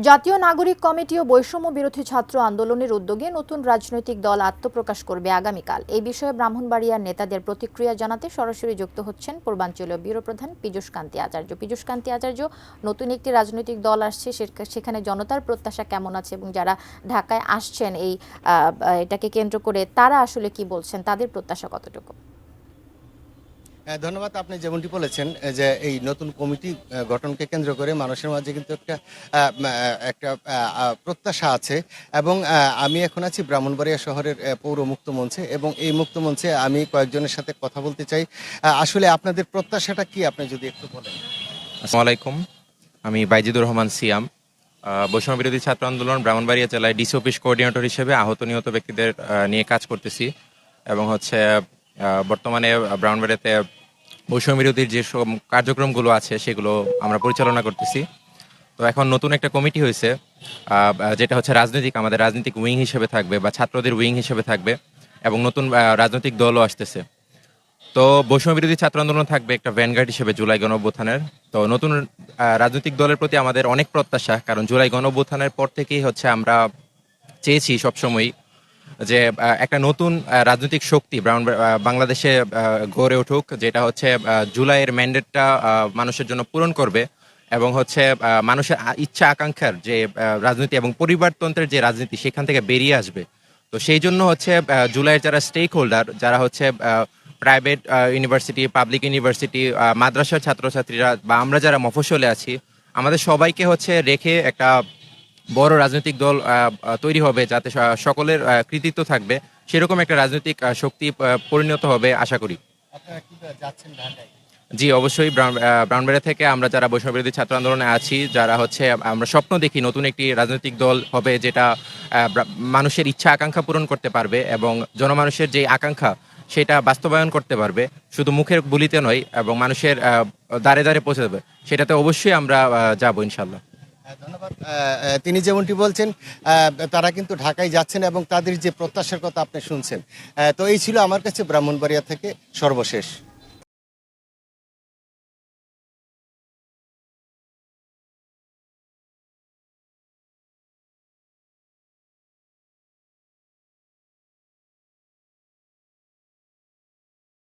জাতীয় নাগরিক কমিটি ও বৈষম্য বিরোধী ছাত্র আন্দোলনের উদ্যোগে নতুন রাজনৈতিক দল আত্মপ্রকাশ করবে আগামীকাল। এই বিষয়ে ব্রাহ্মণবাড়িয়ার নেতাদের প্রতিক্রিয়া জানাতে সরাসরি যুক্ত হচ্ছেন পূর্বাঞ্চলীয় ব্যুরো প্রধান পীযূষ কান্তি আচার্য। পীযূষ কান্তি আচার্য, নতুন একটি রাজনৈতিক দল আসছে, সেখানে জনতার প্রত্যাশা কেমন আছে এবং যারা ঢাকায় আসছেন এটাকে কেন্দ্র করে তারা আসলে কি বলছেন, তাদের প্রত্যাশা কতটুকু? ধন্যবাদ। আপনি যেমনটি বলেছেন যে এই নতুন কমিটি গঠনকে কেন্দ্র করে মানুষের মাঝে কিন্তু একটা প্রত্যাশা আছে এবং আমি এখন আছি ব্রাহ্মণবাড়িয়া শহরের পৌর মুক্ত মঞ্চে এবং এই মুক্ত মঞ্চে আমি কয়েকজনের সাথে কথা বলতে চাই। আসলে আপনাদের প্রত্যাশাটা কি, আপনি যদি একটু বলেন। আসসালামু আলাইকুম, আমি বাইজিদুর রহমান সিয়াম, বৈষম্য বিরোধী ছাত্র আন্দোলন ব্রাহ্মণবাড়িয়া জেলায় ডিসি অফিস কোঅর্ডিনেটর হিসেবে আহত নিহত ব্যক্তিদের নিয়ে কাজ করতেছি এবং বর্তমানে ব্রাহ্মণবাড়িয়াতে বৈষম্য বিরোধীর যে সব কার্যক্রমগুলো আছে সেগুলো আমরা পরিচালনা করতেছি। তো এখন নতুন একটা কমিটি হয়েছে, যেটা হচ্ছে আমাদের রাজনৈতিক উইং হিসেবে থাকবে বা ছাত্রদের উইং হিসেবে থাকবে এবং নতুন রাজনৈতিক দলও আসতেছে। তো বৈষম্য বিরোধী ছাত্র আন্দোলন থাকবে একটা ভ্যানগার্ড হিসেবে জুলাই গণঅভ্যুত্থানের। তো নতুন রাজনৈতিক দলের প্রতি আমাদের অনেক প্রত্যাশা, কারণ জুলাই গণঅভ্যুত্থানের পর থেকেই আমরা চেয়েছি সবসময়ই যে একটা নতুন রাজনৈতিক শক্তি বাংলাদেশে গড়ে উঠুক, যেটা জুলাইয়ের ম্যান্ডেটটা মানুষের জন্য পূরণ করবে এবং মানুষের ইচ্ছা আকাঙ্ক্ষার যে রাজনীতি এবং পরিবারতন্ত্রের যে রাজনীতি সেখান থেকে বেরিয়ে আসবে। তো সেই জন্য জুলাইয়ের যারা স্টেক হোল্ডার, যারা প্রাইভেট ইউনিভার্সিটি, পাবলিক ইউনিভার্সিটি, মাদ্রাসার ছাত্রছাত্রীরা বা আমরা যারা মফস্বলে আছি, আমাদের সবাইকে রেখে একটা বড় রাজনৈতিক দল তৈরি হবে, যাতে সকলের কৃতিত্ব থাকবে, সেরকম একটা রাজনৈতিক শক্তি পরিণত হবে আশা করি। আপনারা কি যাচ্ছেন ঢাকায়? জি, অবশ্যই। ব্রাহ্মণবাড়িয়া থেকে আমরা যারা বৈষম্য বিরোধী ছাত্র আন্দোলনে আছি, আমরা স্বপ্ন দেখি নতুন একটি রাজনৈতিক দল হবে, যেটা মানুষের ইচ্ছা আকাঙ্ক্ষা পূরণ করতে পারবে এবং জনমানুষের যে আকাঙ্ক্ষা সেটা বাস্তবায়ন করতে পারবে, শুধু মুখের বলিতে নয়, এবং মানুষের দ্বারে দ্বারে পৌঁছে দেবে। সেটাতে অবশ্যই আমরা যাবো ইনশাল্লাহ। ধন্যবাদ। তিনি যেমনটি বলছেন, তারা কিন্তু ঢাকায় যাচ্ছেন এবং তাদের যে প্রত্যাশার কথা আপনি শুনছেন। তো এই ছিল আমার কাছে ব্রাহ্মণবাড়িয়া থেকে সর্বশেষ।